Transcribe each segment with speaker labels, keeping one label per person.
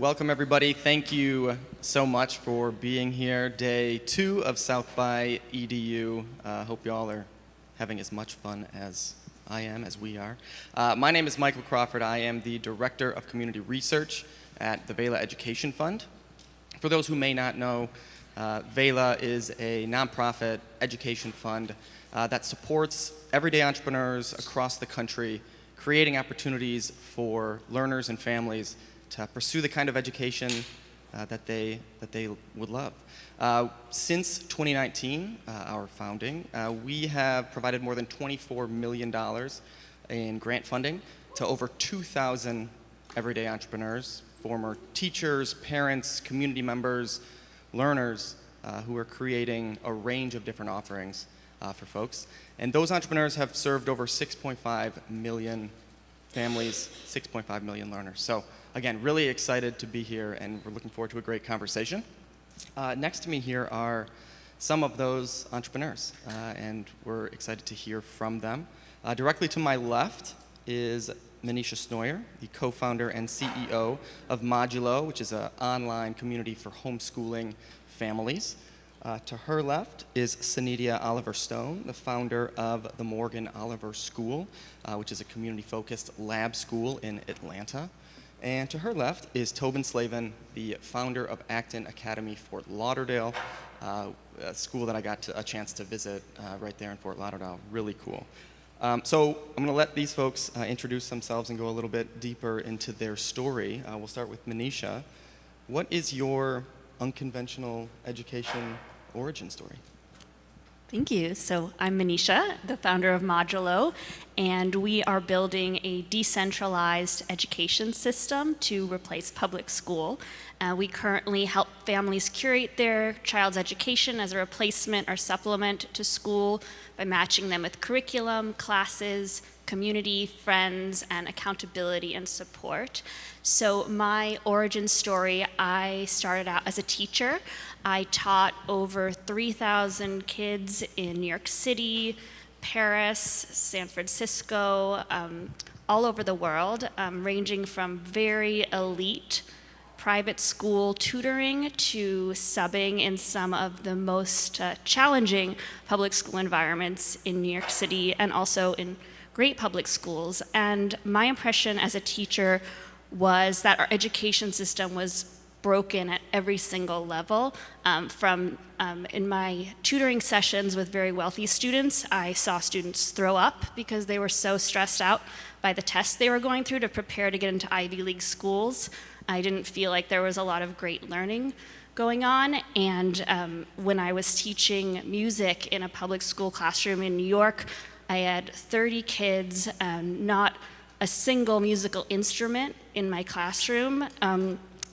Speaker 1: Welcome everybody. Thank you so much for being here. Day 2 of South by EDU. Hope you all are having as much fun as I am, as we are. My name is Michael Crawford. I am the Director of Community Research at the VELA Education Fund. For those who may not know, VELA is a nonprofit education fund that supports everyday entrepreneurs across the country, creating opportunities for learners and families to pursue the kind of education that they would love. Since 2019, our founding, we have provided more than $24 million in grant funding to over 2,000 everyday entrepreneurs, former teachers, parents, community members, learners who are creating a range of different offerings for folks. And those entrepreneurs have served over 6.5 million families, 6.5 million learners. So again, really excited to be here, and we're looking forward to a great conversation. Next to me here are some of those entrepreneurs, and we're excited to hear from them. Directly to my left is Manisha Snoyer, the co-founder and CEO of Modulo, which is an online community for homeschooling families. To her left is Sanidla Oliver Stone, the founder of the Morgan Oliver School, which is a community-focused lab school in Atlanta. And to her left is Tobin Slaven, the founder of Acton Academy Fort Lauderdale, a school that I got a chance to visit right there in Fort Lauderdale. Really cool. So I'm going to let these folks introduce themselves and go a little bit deeper into their story. We'll start with Manisha. What is your unconventional education origin story?
Speaker 2: Thank you. So I'm Manisha, the founder of Modulo, and we are building a decentralized education system to replace public school. We currently help families curate their child's education as a replacement or supplement to school by matching them with curriculum, classes, community, friends, and accountability and support. So my origin story, I started out as a teacher. I taught over 3,000 kids in New York City, Paris, San Francisco, all over the world, ranging from very elite private school tutoring to subbing in some of the most challenging public school environments in New York City and also in great public schools. And my impression as a teacher was that our education system was broken at every single level. In my tutoring sessions with very wealthy students, I saw students throw up because they were so stressed out by the tests they were going through to prepare to get into Ivy League schools. I didn't feel like there was a lot of great learning going on. And when I was teaching music in a public school classroom in New York, I had 30 kids, not a single musical instrument in my classroom.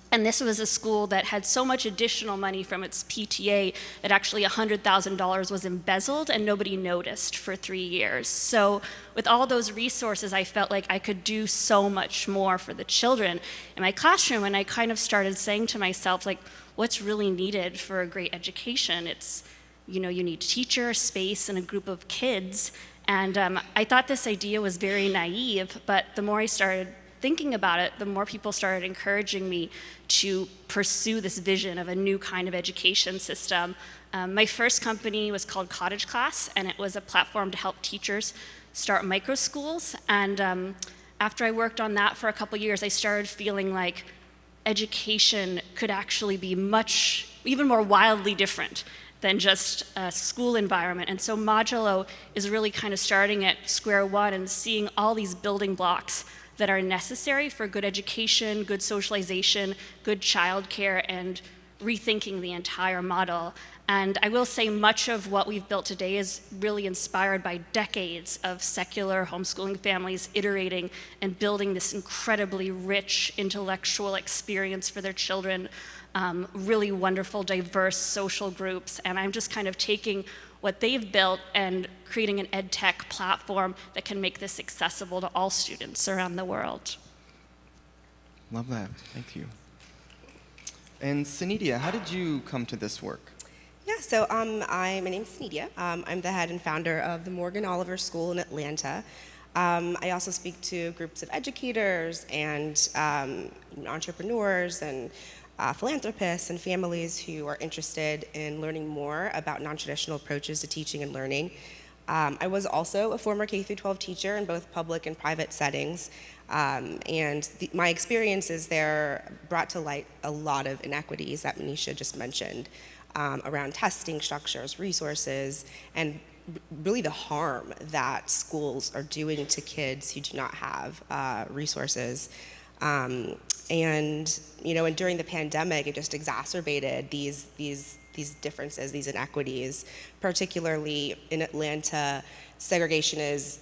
Speaker 2: And this was a school that had so much additional money from its PTA that actually $100,000 was embezzled and nobody noticed for 3 years. So with all those resources, I felt like I could do so much more for the children in my classroom. And I kind of started saying to myself, like, what's really needed for a great education? It's, you need teacher, space, and a group of kids. And I thought this idea was very naive, but the more I started thinking about it, the more people started encouraging me to pursue this vision of a new kind of education system. My first company was called Cottage Class, and it was a platform to help teachers start microschools. And after I worked on that for a couple years, I started feeling like education could actually be even more wildly different than just a school environment. And so Modulo is really kind of starting at square one and seeing all these building blocks that are necessary for good education, good socialization, good childcare, and rethinking the entire model. And I will say much of what we've built today is really inspired by decades of secular homeschooling families iterating and building this incredibly rich intellectual experience for their children, really wonderful, diverse social groups. And I'm just kind of taking what they've built and creating an ed tech platform that can make this accessible to all students around the world.
Speaker 1: Love that. Thank you. And Sanidla, how did you come to this work?
Speaker 3: Yeah, so my name is Sanidla. I'm the head and founder of the Morgan Oliver School in Atlanta. I also speak to groups of educators and entrepreneurs and philanthropists and families who are interested in learning more about non-traditional approaches to teaching and learning. I was also a former K-12 teacher in both public and private settings, and my experiences there brought to light a lot of inequities that Manisha just mentioned around testing structures, resources, and really the harm that schools are doing to kids who do not have resources. And during the pandemic, it just exacerbated these differences, these inequities. Particularly in Atlanta, segregation is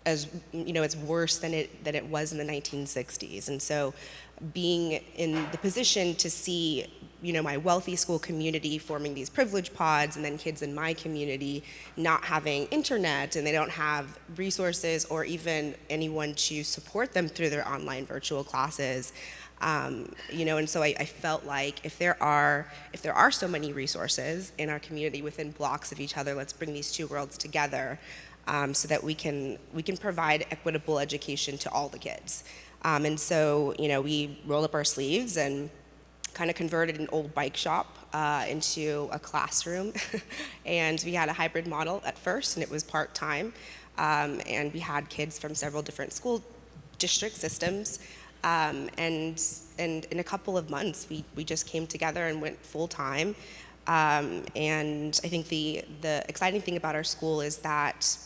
Speaker 3: it's worse than it was in the 1960s. And so, being in the position to see my wealthy school community forming these privilege pods, and then kids in my community not having internet, and they don't have resources or even anyone to support them through their online virtual classes. And so I felt like if there are so many resources in our community within blocks of each other, let's bring these two worlds together so that we can provide equitable education to all the kids. And so we rolled up our sleeves and kind of converted an old bike shop into a classroom. And we had a hybrid model at first, and it was part-time. And we had kids from several different school district systems. And in a couple of months, we just came together and went full-time. And I think the exciting thing about our school is that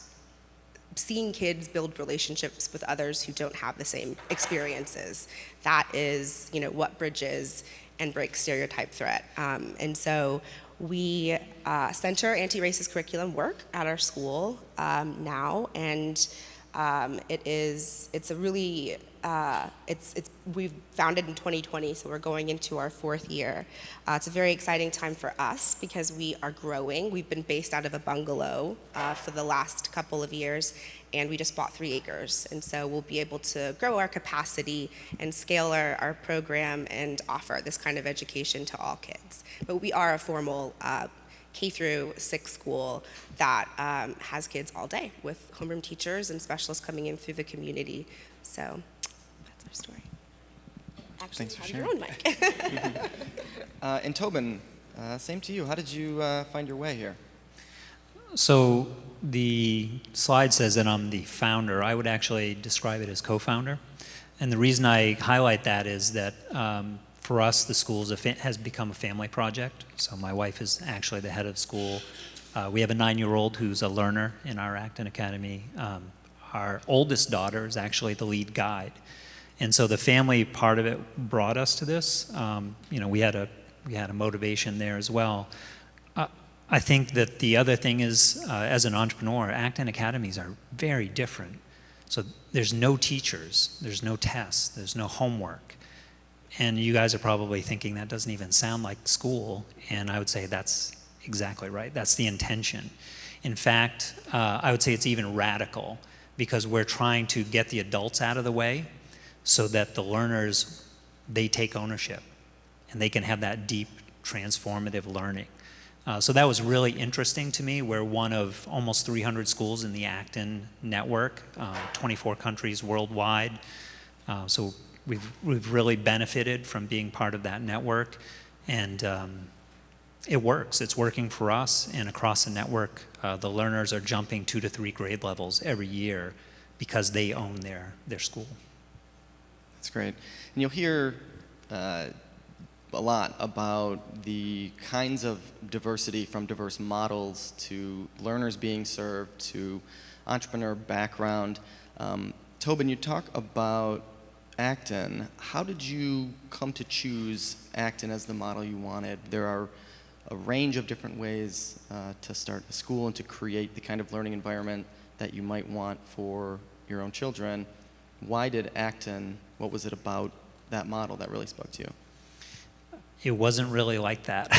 Speaker 3: seeing kids build relationships with others who don't have the same experiences, that is what bridges and breaks stereotype threat. And so we center anti-racist curriculum work at our school now, and we've founded in 2020, so we're going into our 4th year. It's a very exciting time for us because we are growing. We've been based out of a bungalow for the last couple of years, and we just bought 3 acres. And so we'll be able to grow our capacity and scale our program and offer this kind of education to all kids. But we are a formal K-6 school that has kids all day with homeroom teachers and specialists coming in through the community. So that's our story. Actually,
Speaker 1: Thanks for
Speaker 3: have
Speaker 1: sharing.
Speaker 3: your own mic.
Speaker 1: And Tobin, same to you. How did you find your way here?
Speaker 4: So the slide says that I'm the founder. I would actually describe it as co-founder. And the reason I highlight that is that for us, the school has become a family project. So my wife is actually the head of school. We have a 9-year-old who's a learner in our Acton Academy. Our oldest daughter is actually the lead guide. And so the family part of it brought us to this. We had a motivation there as well. I think that the other thing is, as an entrepreneur, Acton Academies are very different. So there's no teachers, there's no tests, there's no homework. And you guys are probably thinking that doesn't even sound like school, and I would say that's exactly right. That's the intention. In fact, I would say it's even radical because we're trying to get the adults out of the way so that the learners, they take ownership and they can have that deep transformative learning. So that was really interesting to me. We're one of almost 300 schools in the Acton network, 24 countries worldwide. So we've really benefited from being part of that network, and it works. It's working for us, and across the network, the learners are jumping 2 to 3 grade levels every year because they own their school.
Speaker 1: That's great. And you'll hear a lot about the kinds of diversity, from diverse models to learners being served to entrepreneur background. Tobin, you talk about Acton. How did you come to choose Acton as the model you wanted? There are a range of different ways to start a school and to create the kind of learning environment that you might want for your own children. Why did Acton, what was it about that model that really spoke to you?
Speaker 4: It wasn't really like that.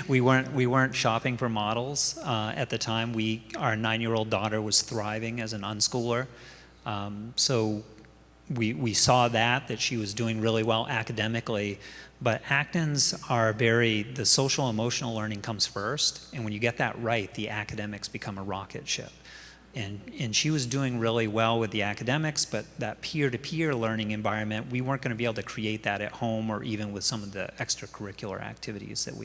Speaker 4: We weren't shopping for models at the time. Our 9-year-old daughter was thriving as an unschooler, so we saw that she was doing really well academically. But Actons are the social emotional learning comes first, and when you get that right, the academics become a rocket ship. And she was doing really well with the academics, but that peer-to-peer learning environment, we weren't going to be able to create that at home or even with some of the extracurricular activities that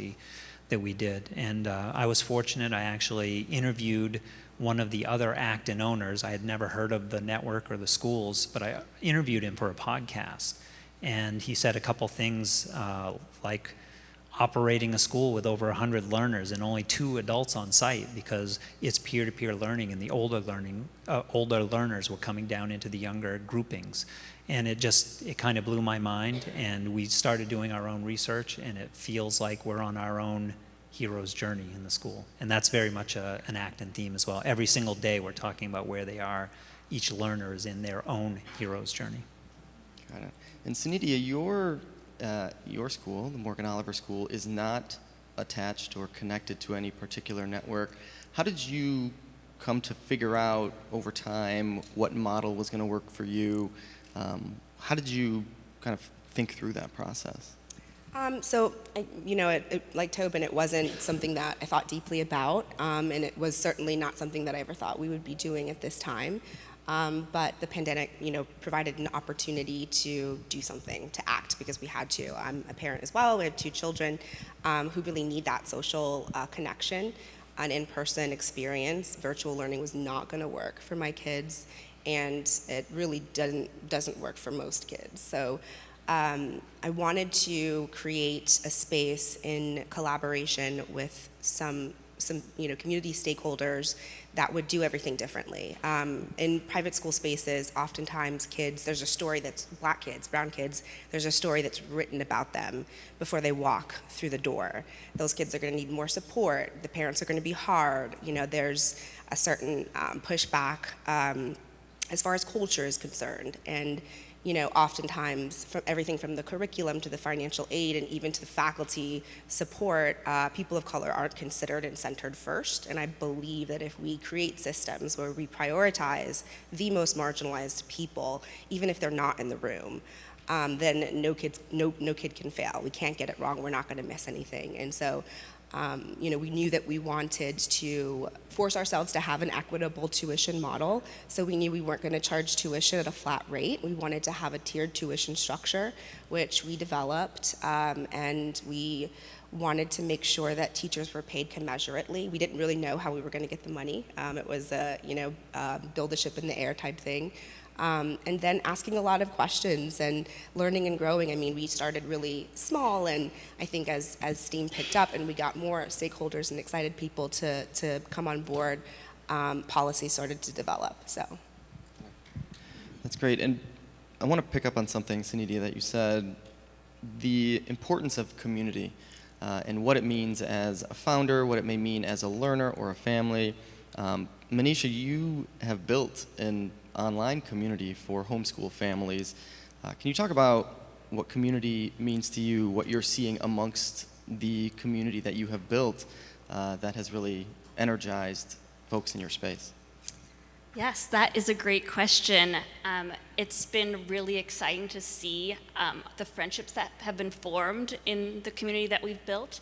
Speaker 4: we did. And I was fortunate. I actually interviewed one of the other Acton owners. I had never heard of the network or the schools, but I interviewed him for a podcast. And he said a couple things like operating a school with over 100 learners and only 2 adults on site because it's peer-to-peer learning, and the older learners were coming down into the younger groupings. And it kind of blew my mind, and we started doing our own research, and it feels like we're on our own hero's journey in the school. And that's very much an Acton theme as well. Every single day we're talking about where they are. Each learner is in their own hero's journey.
Speaker 1: Got it. And Sanidla, your school, the Morgan Oliver School, is not attached or connected to any particular network. How did you come to figure out over time what model was going to work for you? How did you kind of think through that process? Like Tobin, it wasn't something that I thought deeply about, and it was certainly not something that I ever thought we would be doing at this time. But the pandemic, provided an opportunity to do something, to act, because we had to. I'm a parent as well. We have 2 children who really need that social connection, an in-person experience. Virtual learning was not going to work for my kids, and it really doesn't work for most kids. So I wanted to create a space in collaboration with some community stakeholders that would do everything differently. In private school spaces, oftentimes there's a story that's black kids, brown kids, there's a story that's written about them before they walk through the door. Those kids are going to need more support. The parents are going to be hard. There's a certain pushback as far as culture is concerned. And oftentimes, from everything from the curriculum to the financial aid and even to the faculty support, people of color aren't considered and centered first. And I believe that if we create systems where we prioritize the most marginalized people, even if they're not in the room, then no kid can fail. We can't get it wrong. We're not going to miss anything. And so, we knew that we wanted to force ourselves to have an equitable tuition model. So we knew we weren't going to charge tuition at a flat rate. We wanted to have a tiered tuition structure, which we developed, and we wanted to make sure that teachers were paid commensurately. We didn't really know how we were going to get the money. It was a, build a ship in the air type thing. And then asking a lot of questions and learning and growing. I mean, we started really small, and I think as steam picked up and we got more stakeholders and excited people to come on board, policy started to develop. So That's great. And I want to pick up on something, Sanidla, that you said, the importance of community and what it means as a founder, what it may mean as a learner or a family. Manisha, you have built an online community for homeschool families. Can you talk about what community means to you, what you're seeing amongst the community that you have built that has really energized folks in your space?
Speaker 2: Yes, that is a great question. It's been really exciting to see the friendships that have been formed in the community that we've built.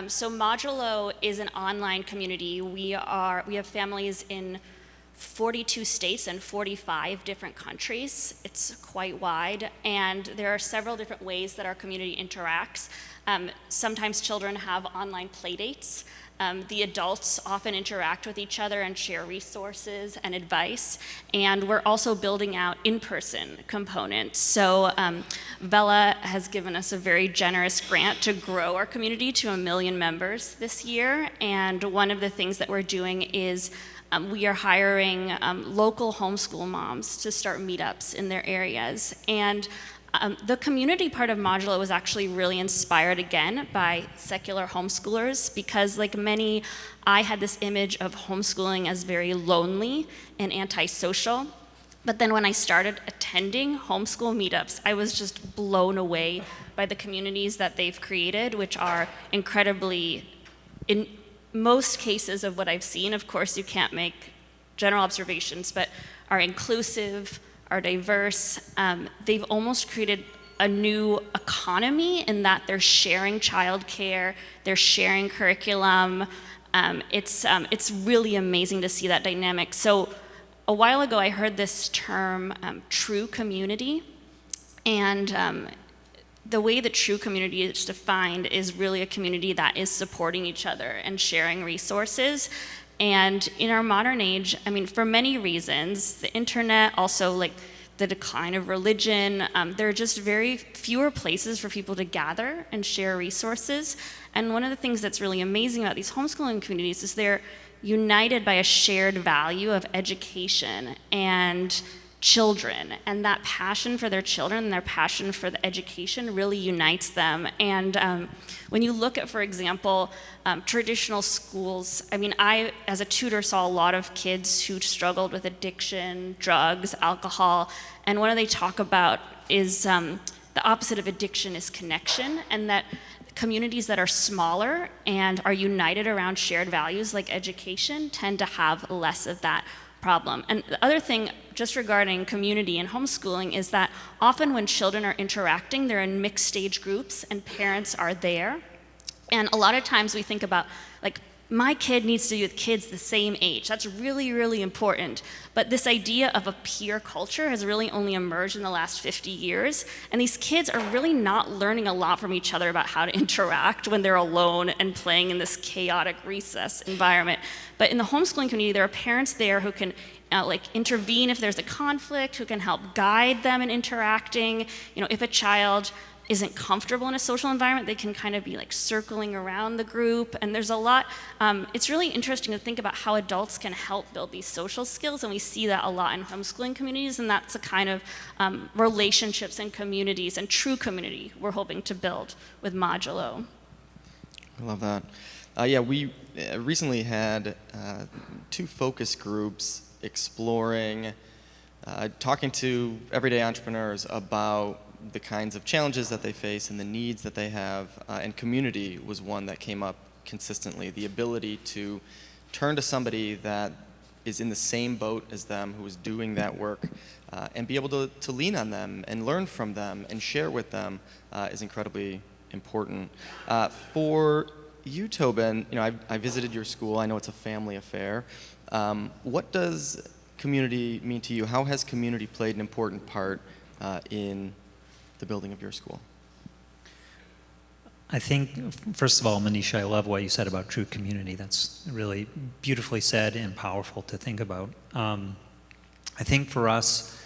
Speaker 2: So Modulo is an online community. We have families in 42 states and 45 different countries. It's quite wide, and there are several different ways that our community interacts. Sometimes children have online play dates. The adults often interact with each other and share resources and advice, and we're also building out in-person components. So VELA has given us a very generous grant to grow our community to 1 million members this year, and one of the things that we're doing is we are hiring local homeschool moms to start meetups in their areas. And the community part of Modulo was actually really inspired again by secular homeschoolers, because like many, I had this image of homeschooling as very lonely and antisocial. But then when I started attending homeschool meetups, I was just blown away by the communities that they've created, which are incredibly, in most cases of what I've seen, of course you can't make general observations, but are inclusive, are diverse. They've almost created a new economy in that they're sharing childcare, they're sharing curriculum. It's really amazing to see that dynamic. So a while ago I heard this term, true community, and the way that true community is defined is really a community that is supporting each other and sharing resources. And in our modern age, I mean, for many reasons, the internet, also like the decline of religion, there are just very fewer places for people to gather and share resources. And one of the things that's really amazing about these homeschooling communities is they're united by a shared value of education and children, and that passion for their children and their passion for the education really unites them. And when you look at, for example, traditional schools, I mean, I, as a tutor, saw a lot of kids who struggled with addiction, drugs, alcohol, and what they talk about is the opposite of addiction is connection, and that communities that are smaller and are united around shared values like education tend to have less of that problem. And the other thing, just regarding community and homeschooling, is that often when children are interacting, they're in mixed stage groups and parents are there. And a lot of times we think about, like, my kid needs to be with kids the same age. That's really, really important. But this idea of a peer culture has really only emerged in the last 50 years. And these kids are really not learning a lot from each other about how to interact when they're alone and playing in this chaotic recess environment. But in the homeschooling community, there are parents there who can intervene if there's a conflict, who can help guide them in interacting. You know, if a child isn't comfortable in a social environment, they can kind of be like circling around the group. And there's a lot, it's really interesting to think about how adults can help build these social skills, and we see that a lot in homeschooling communities, and that's the kind of relationships and communities and true community we're hoping to build with Modulo.
Speaker 1: I love that. Yeah, we recently had 2 focus groups exploring, talking to everyday entrepreneurs about the kinds of challenges that they face and the needs that they have, and community was one that came up consistently. The ability to turn to somebody that is in the same boat as them, who is doing that work, and be able to lean on them and learn from them and share with them is incredibly important. For you, Tobin, you know, I visited your school. I know it's a family affair. What does community mean to you? How has community played an important part in the building of your school?
Speaker 4: I think, first of all, Manisha, I love what you said about true community. That's really beautifully said and powerful to think about. I think for us,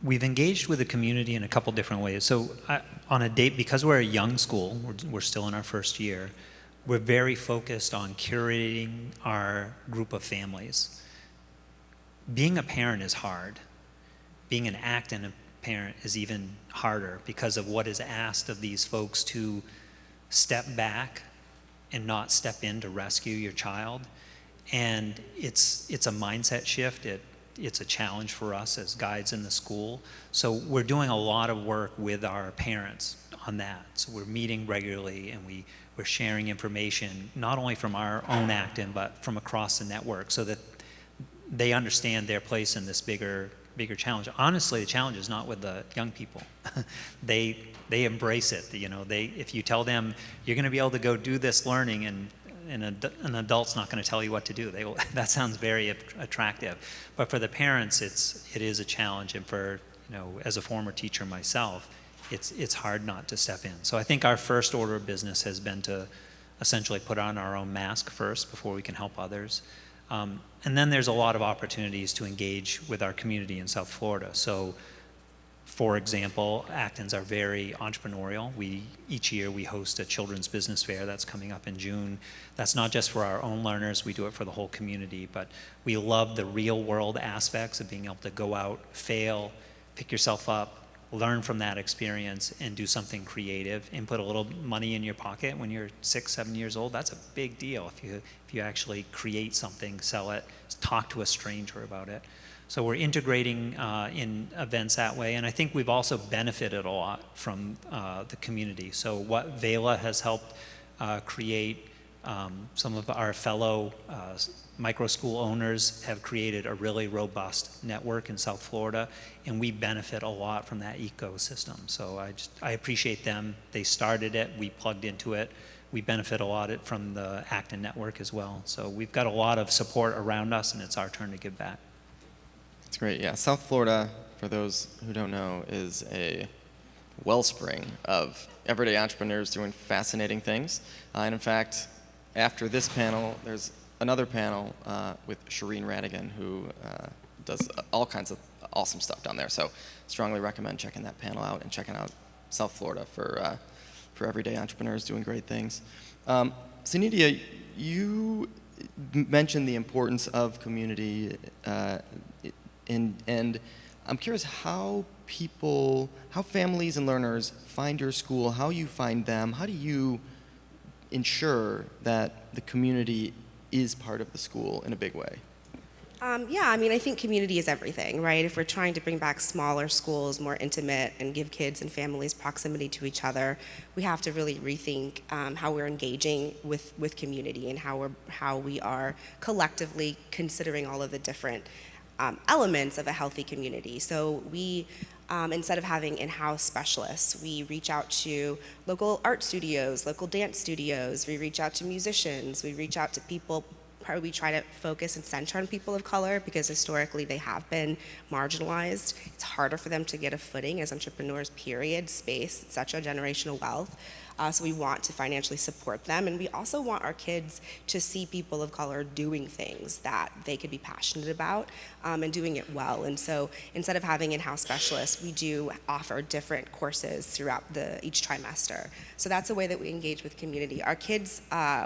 Speaker 4: we've engaged with the community in a couple different ways. So on a date, because we're a young school, we're still in our first year, we're very focused on curating our group of families. Being a parent is hard. Being an ACT and a parent is even harder because of what is asked of these folks to step back and not step in to rescue your child. And it's a mindset shift. It's a challenge for us as guides in the school. So we're doing a lot of work with our parents on that. So we're meeting regularly, and we're sharing information, not only from our own Acton, but from across the network, so that they understand their place in this bigger challenge. Honestly, the challenge is not with the young people. They embrace it. You know, if you tell them you're going to be able to go do this learning, and an adult's not going to tell you what to do, that sounds very attractive. But for the parents, it is a challenge, and for, you know, as a former teacher myself, it's hard not to step in. So I think our first order of business has been to essentially put on our own mask first before we can help others. And then there's a lot of opportunities to engage with our community in South Florida. So, for example, Actons are very entrepreneurial. Each year we host a children's business fair that's coming up in June. That's not just for our own learners, we do it for the whole community, but we love the real world aspects of being able to go out, fail, pick yourself up, learn from that experience, and do something creative and put a little money in your pocket when you're 6, 7 years old. That's a big deal if you actually create something, sell it, talk to a stranger about it. So we're integrating in events that way, and I think we've also benefited a lot from the community. So what VELA has helped create, some of our fellow microschool owners have created a really robust network in South Florida, and we benefit a lot from that ecosystem. So I appreciate them. They started it, we plugged into it. we benefit a lot from the Acton network as well. So we've got a lot of support around us, and it's our turn to give back.
Speaker 1: That's great. Yeah, South Florida, for those who don't know, is a wellspring of everyday entrepreneurs doing fascinating things. And in fact, after this panel, there's another panel with Shireen Radigan, who does all kinds of awesome stuff down there. So strongly recommend checking that panel out and checking out South Florida for everyday entrepreneurs doing great things. Sanidla, you mentioned the importance of community, and I'm curious how families and learners find your school, how you find them, how do you ensure that the community is part of the school in a big way?
Speaker 3: Yeah, I mean, I think community is everything, right? If we're trying to bring back smaller schools, more intimate, and give kids and families proximity to each other, we have to really rethink how we're engaging with community and how we are collectively considering all of the different elements of a healthy community. So we, instead of having in-house specialists, we reach out to local art studios, local dance studios, we reach out to musicians, we reach out to people. We try to focus and center on people of color because historically they have been marginalized. It's harder for them to get a footing as entrepreneurs, period, space, it's such a generational wealth. So we want to financially support them, and we also want our kids to see people of color doing things that they could be passionate about and doing it well. And so instead of having in-house specialists, we do offer different courses throughout each trimester. So that's a way that we engage with community. Our kids,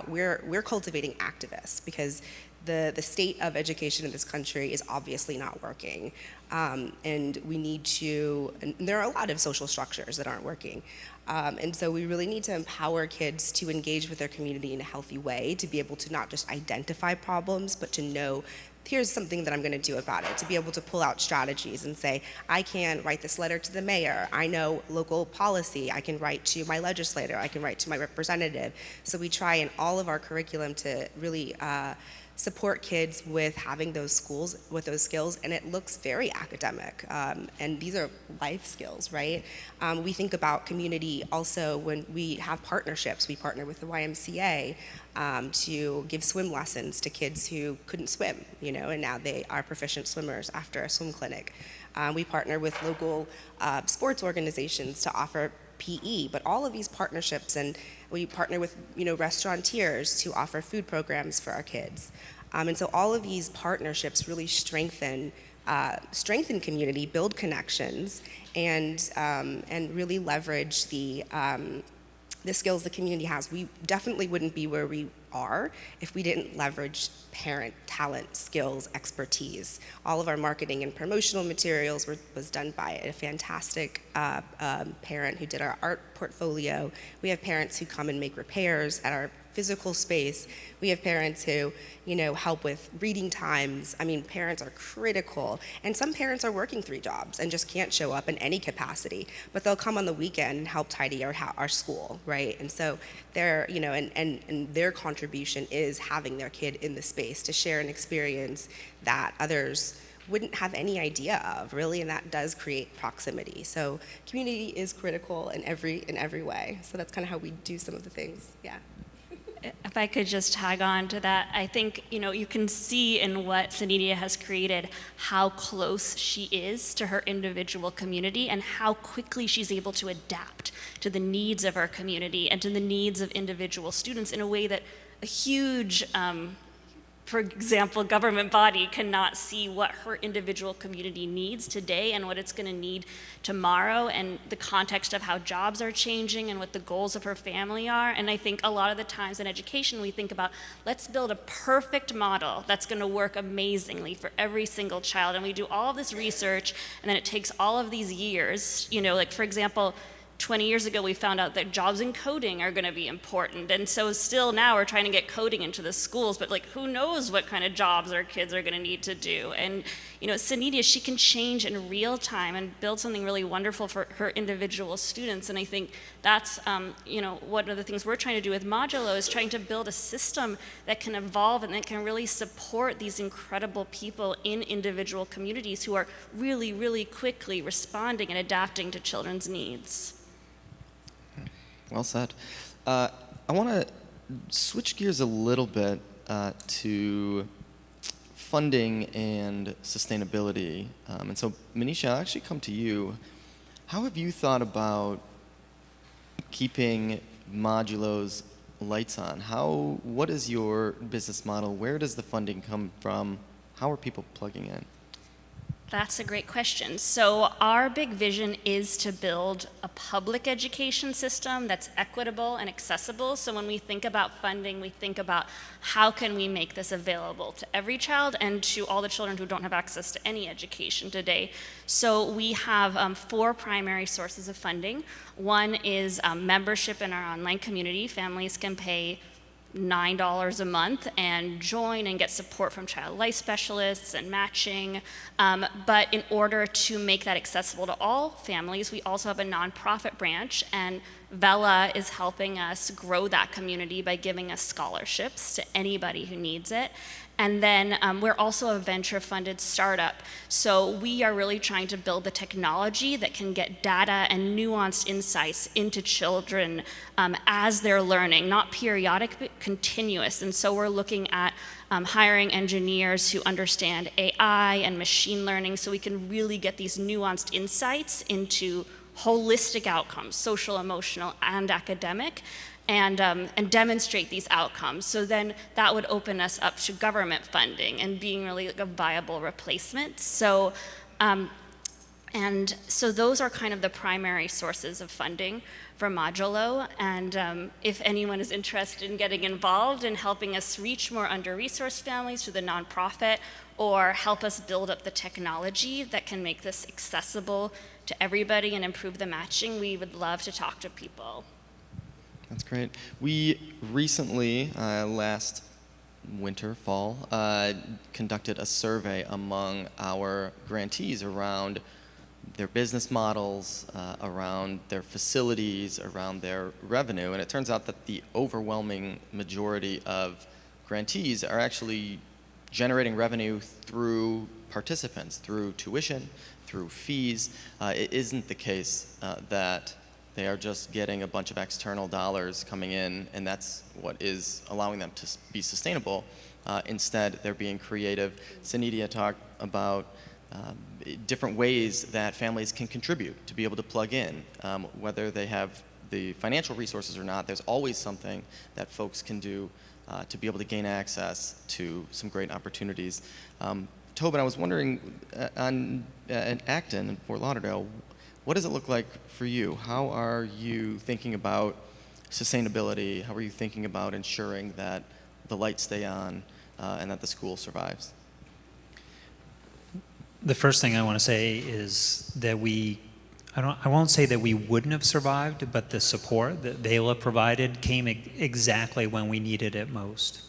Speaker 3: we're cultivating activists because the state of education in this country is obviously not working. And we need to, and there are a lot of social structures that aren't working. And so we really need to empower kids to engage with their community in a healthy way, to be able to not just identify problems, but to know, here's something that I'm going to do about it, to be able to pull out strategies and say, I can write this letter to the mayor, I know local policy, I can write to my legislator, I can write to my representative. So we try in all of our curriculum to really support kids with having those skills, and it looks very academic, and these are life skills, right? We think about community also when we have partnerships. We partner with the YMCA to give swim lessons to kids who couldn't swim, and now they are proficient swimmers after a swim clinic. We partner with local sports organizations to offer PE, but all of these partnerships, and we partner with restaurateurs to offer food programs for our kids. And so all of these partnerships really strengthen community, build connections, and really leverage the skills the community has. We definitely wouldn't be where we are if we didn't leverage parent talent, skills, expertise. All of our marketing and promotional materials was done by a fantastic parent who did our art portfolio. We have parents who come and make repairs at our physical space. We have parents who, help with reading times. I mean, parents are critical. And some parents are working 3 jobs and just can't show up in any capacity, but they'll come on the weekend and help tidy our school, right? And so they're, and their contribution is having their kid in the space to share an experience that others wouldn't have any idea of, really, and that does create proximity. So community is critical in every way. So that's kind of how we do some of the things, yeah.
Speaker 2: If I could just tag on to that, I think, you can see in what Sanidla has created how close she is to her individual community and how quickly she's able to adapt to the needs of her community and to the needs of individual students in a way that a huge, for example, government body cannot see what her individual community needs today and what it's going to need tomorrow, and the context of how jobs are changing and what the goals of her family are. And I think a lot of the times in education we think about, let's build a perfect model that's going to work amazingly for every single child, and we do all of this research, and then it takes all of these years, like for example, 20 years ago, we found out that jobs in coding are going to be important. And so still now we're trying to get coding into the schools, but who knows what kind of jobs our kids are going to need to do. And, Sanidla, she can change in real time and build something really wonderful for her individual students. And I think that's, one of the things we're trying to do with Modulo is trying to build a system that can evolve and that can really support these incredible people in individual communities who are really, really quickly responding and adapting to children's needs.
Speaker 1: Well said. I want to switch gears a little bit to funding and sustainability. And so, Manisha, I'll actually come to you. How have you thought about keeping Modulo's lights on? What is your business model? Where does the funding come from? How are people plugging in?
Speaker 2: That's a great question. So our big vision is to build a public education system that's equitable and accessible. So when we think about funding, we think about how can we make this available to every child and to all the children who don't have access to any education today. So we have 4 primary sources of funding. One is membership in our online community. Families can pay $9 a month and join and get support from child life specialists and matching. But in order to make that accessible to all families, we also have a nonprofit branch, and VELA is helping us grow that community by giving us scholarships to anybody who needs it. And then we're also a venture-funded startup. So we are really trying to build the technology that can get data and nuanced insights into children as they're learning, not periodic, but continuous. And so we're looking at hiring engineers who understand AI and machine learning so we can really get these nuanced insights into holistic outcomes, social, emotional, and academic, and demonstrate these outcomes. So then that would open us up to government funding and being really like a viable replacement. So, and so those are kind of the primary sources of funding for Modulo. And if anyone is interested in getting involved in helping us reach more under-resourced families through the nonprofit, or help us build up the technology that can make this accessible to everybody and improve the matching, we would love to talk to people.
Speaker 1: That's great. We recently, last winter, fall, conducted a survey among our grantees around their business models, around their facilities, around their revenue, and it turns out that the overwhelming majority of grantees are actually generating revenue through participants, through tuition, through fees. It isn't the case that they are just getting a bunch of external dollars coming in, and that's what is allowing them to be sustainable. Instead, they're being creative. Sanidla talked about different ways that families can contribute to be able to plug in. Whether they have the financial resources or not, there's always something that folks can do to be able to gain access to some great opportunities. Tobin, I was wondering, in Acton and Fort Lauderdale, what does it look like for you? How are you thinking about sustainability? How are you thinking about ensuring that the lights stay on and that the school survives?
Speaker 4: The first thing I want to say is that I won't say that we wouldn't have survived, but the support that VELA provided came exactly when we needed it most.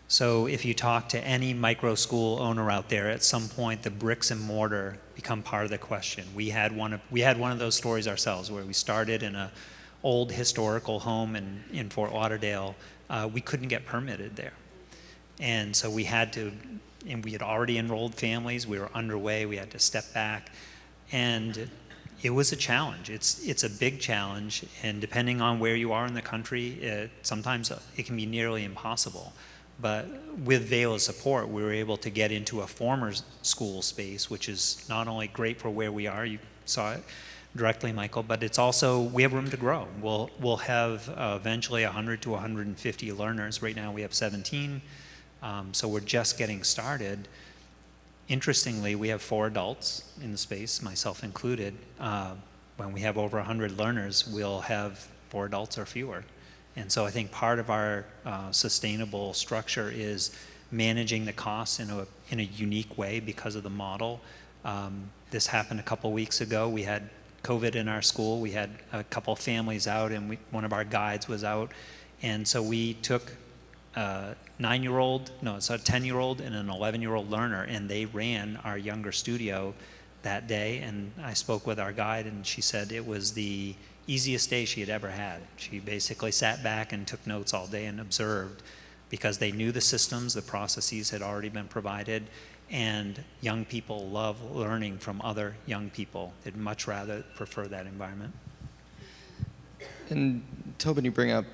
Speaker 4: So if you talk to any micro school owner out there, at some point the bricks and mortar become part of the question. We had one of those stories ourselves where we started in an old historical home in Fort Lauderdale. We couldn't get permitted there. And so we had to, and we had already enrolled families, we were underway, we had to step back. And it was a challenge. It's a big challenge, and depending on where you are in the country, sometimes it can be nearly impossible. But with VELA's support, we were able to get into a former school space, which is not only great for where we are, you saw it directly, Michael, but it's also, we have room to grow. We'll have eventually 100 to 150 learners. Right now we have 17, so we're just getting started. Interestingly, we have 4 adults in the space, myself included. When we have over 100 learners, we'll have 4 adults or fewer. And so I think part of our sustainable structure is managing the costs in a unique way because of the model. This happened a couple weeks ago. We had COVID in our school. We had a couple families out, and one of our guides was out. And so we took a 10-year-old and an 11-year-old learner, and they ran our younger studio that day. And I spoke with our guide, and she said it was the easiest day she had ever had. She basically sat back and took notes all day and observed, because they knew the systems, the processes had already been provided, and young people love learning from other young people. They'd much rather prefer that environment.
Speaker 1: And Tobin, you bring up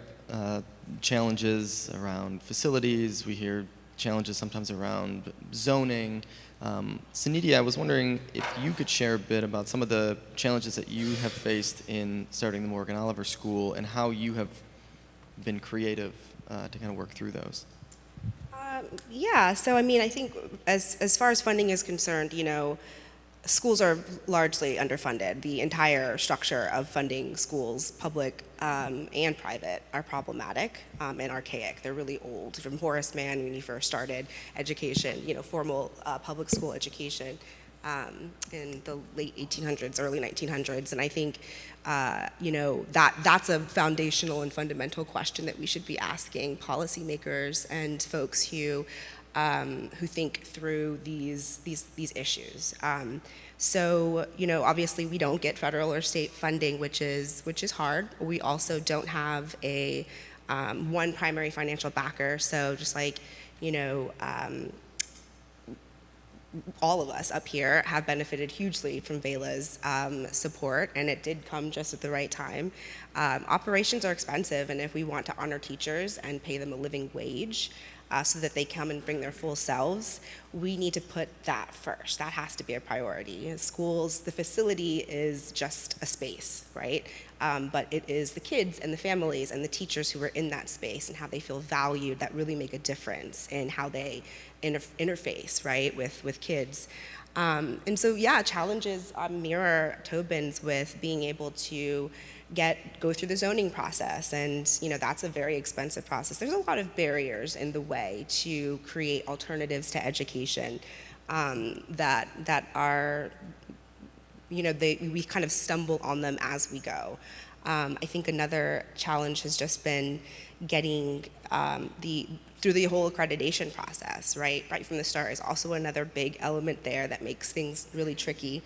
Speaker 1: challenges around facilities. We hear challenges sometimes around zoning. Sanidla, I was wondering if you could share a bit about some of the challenges that you have faced in starting the Morgan Oliver School and how you have been creative to kind of work through those.
Speaker 3: Yeah, so I mean, I think as far as funding is concerned, schools are largely underfunded. The entire structure of funding schools, public and private, are problematic and archaic. They're really old. From Horace Mann, when he first started education, formal public school education in the late 1800s, early 1900s. And I think, that's a foundational and fundamental question that we should be asking policymakers and folks who think through these issues. So, obviously we don't get federal or state funding, which is hard. We also don't have a one primary financial backer. So just like, all of us up here have benefited hugely from VELA's support, and it did come just at the right time. Operations are expensive, and if we want to honor teachers and pay them a living wage, so that they come and bring their full selves, we need to put that first. That has to be a priority. In schools, the facility is just a space, right? But it is the kids and the families and the teachers who are in that space and how they feel valued that really make a difference in how they interface, right, with kids. And so, yeah, challenges mirror Tobin's with being able to go through the zoning process, and that's a very expensive process. There's a lot of barriers in the way to create alternatives to education that are, we kind of stumble on them as we go. I think another challenge has just been getting through the whole accreditation process, right from the start is also another big element there that makes things really tricky.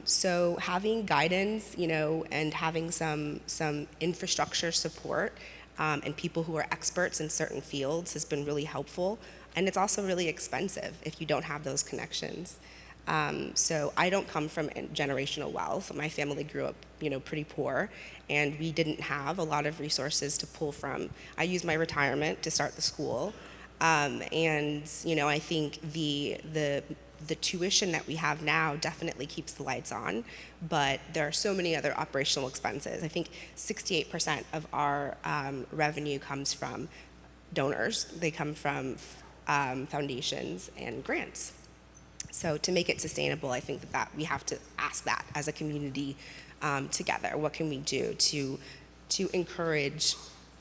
Speaker 3: So having guidance, and having some infrastructure support and people who are experts in certain fields has been really helpful. And it's also really expensive if you don't have those connections. So I don't come from generational wealth. My family grew up, pretty poor, and we didn't have a lot of resources to pull from. I used my retirement to start the school, and I think the tuition that we have now definitely keeps the lights on, but there are so many other operational expenses. I think 68% of our revenue comes from donors. They come from foundations and grants. So to make it sustainable, I think that we have to ask that as a community together. What can we do to encourage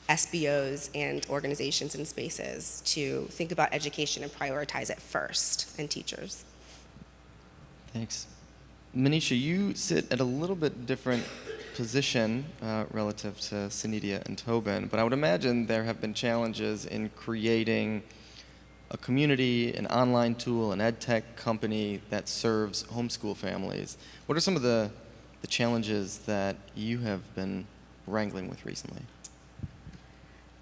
Speaker 3: SBOs and organizations and spaces to think about education and prioritize it first, and teachers?
Speaker 1: Thanks. Manisha, you sit at a little bit different position relative to Sanidla and Tobin, but I would imagine there have been challenges in creating a community, an online tool, an ed tech company that serves homeschool families. What are some of the challenges that you have been wrangling with recently?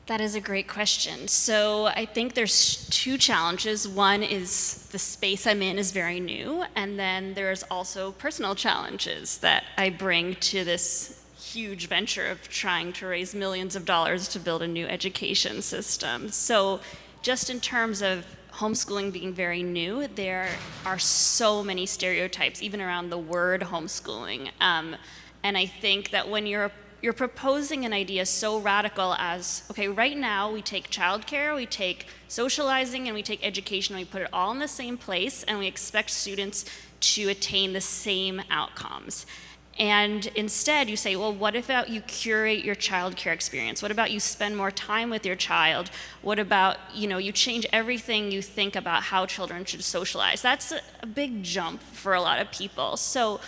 Speaker 2: That is a great question. So I think there's two challenges. One is the space I'm in is very new, and then there's also personal challenges that I bring to this huge venture of trying to raise millions of dollars to build a new education system. So just in terms of homeschooling being very new, there are so many stereotypes, even around the word homeschooling. And I think that when you're proposing an idea so radical as, okay, right now we take childcare, we take socializing, and we take education, and we put it all in the same place, and we expect students to attain the same outcomes. And instead you say, well, what about you curate your childcare experience? What about you spend more time with your child? What about, you change everything you think about how children should socialize? That's a big jump for a lot of people. So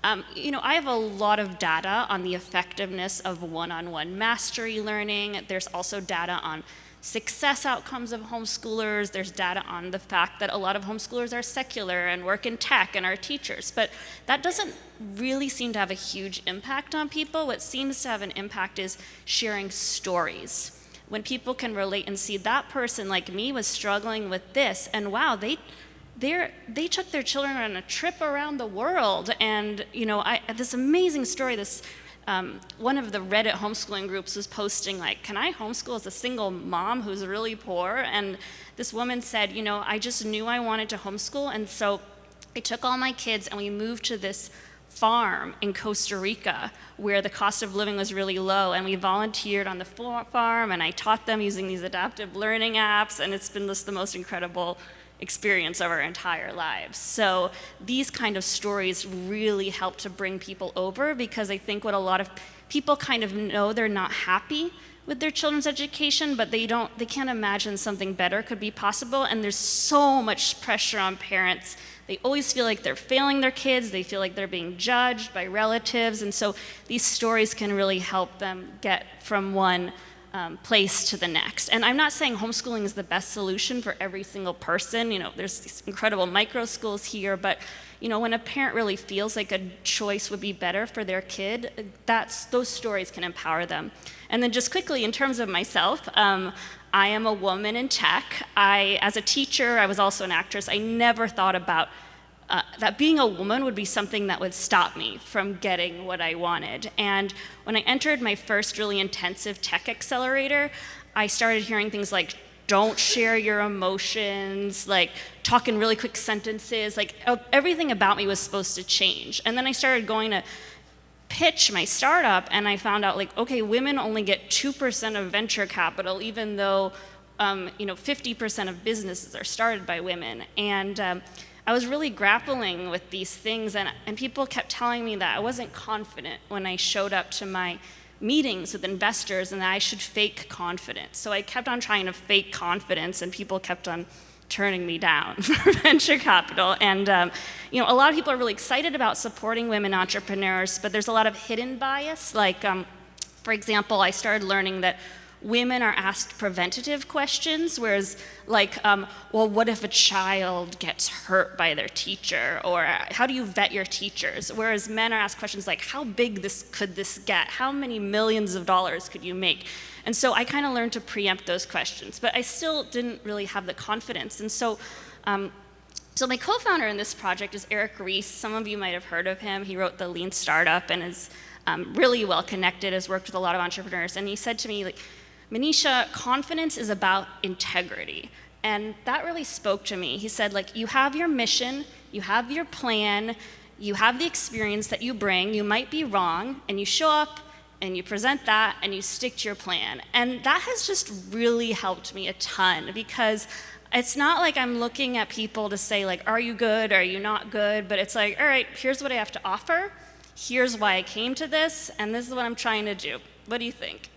Speaker 2: I have a lot of data on the effectiveness of one-on-one mastery learning. There's also data on success outcomes of homeschoolers. There's data on the fact that a lot of homeschoolers are secular and work in tech and are teachers. But that doesn't really seem to have a huge impact on people. What seems to have an impact is sharing stories. When people can relate and see that person like me was struggling with this, and wow, they took their children on a trip around the world, and this amazing story, one of the Reddit homeschooling groups was posting like, can I homeschool as a single mom who's really poor? And this woman said, you know, I just knew I wanted to homeschool, and so I took all my kids and we moved to this farm in Costa Rica where the cost of living was really low, and we volunteered on the farm, and I taught them using these adaptive learning apps, and it's been just the most incredible experience of our entire lives. So these kind of stories really help to bring people over, because I think what a lot of people kind of know, they're not happy with their children's education, but they can't imagine something better could be possible, and there's so much pressure on parents. They always feel like they're failing their kids, they feel like they're being judged by relatives, and so these stories can really help them get from one place to the next. And I'm not saying homeschooling is the best solution for every single person. You know, there's these incredible microschools here, but you know, when a parent really feels like a choice would be better for their kid, those stories can empower them. And then just quickly, in terms of myself, I am a woman in tech. As a teacher, I was also an actress. I never thought about that being a woman would be something that would stop me from getting what I wanted. And when I entered my first really intensive tech accelerator, I started hearing things like, don't share your emotions, like talk in really quick sentences, like everything about me was supposed to change. And then I started going to pitch my startup, and I found out like, okay, women only get 2% of venture capital, even though 50% of businesses are started by women. And I was really grappling with these things, and people kept telling me that I wasn't confident when I showed up to my meetings with investors, and that I should fake confidence. So I kept on trying to fake confidence, and people kept on turning me down for venture capital. And a lot of people are really excited about supporting women entrepreneurs, but there's a lot of hidden bias. Like, for example, I started learning that women are asked preventative questions, whereas like, well, what if a child gets hurt by their teacher? Or how do you vet your teachers? Whereas men are asked questions like, how big could this get? How many millions of dollars could you make? And so I kind of learned to preempt those questions, but I still didn't really have the confidence. And so my co-founder in this project is Eric Ries. Some of you might have heard of him. He wrote The Lean Startup and is really well connected, has worked with a lot of entrepreneurs. And he said to me, like, Manisha, confidence is about integrity. And that really spoke to me. He said, like, you have your mission, you have your plan, you have the experience that you bring, you might be wrong, and you show up and you present that and you stick to your plan. And that has just really helped me a ton, because it's not like I'm looking at people to say, like, are you good, are you not good? But it's like, all right, here's what I have to offer, here's why I came to this, and this is what I'm trying to do. What do you think?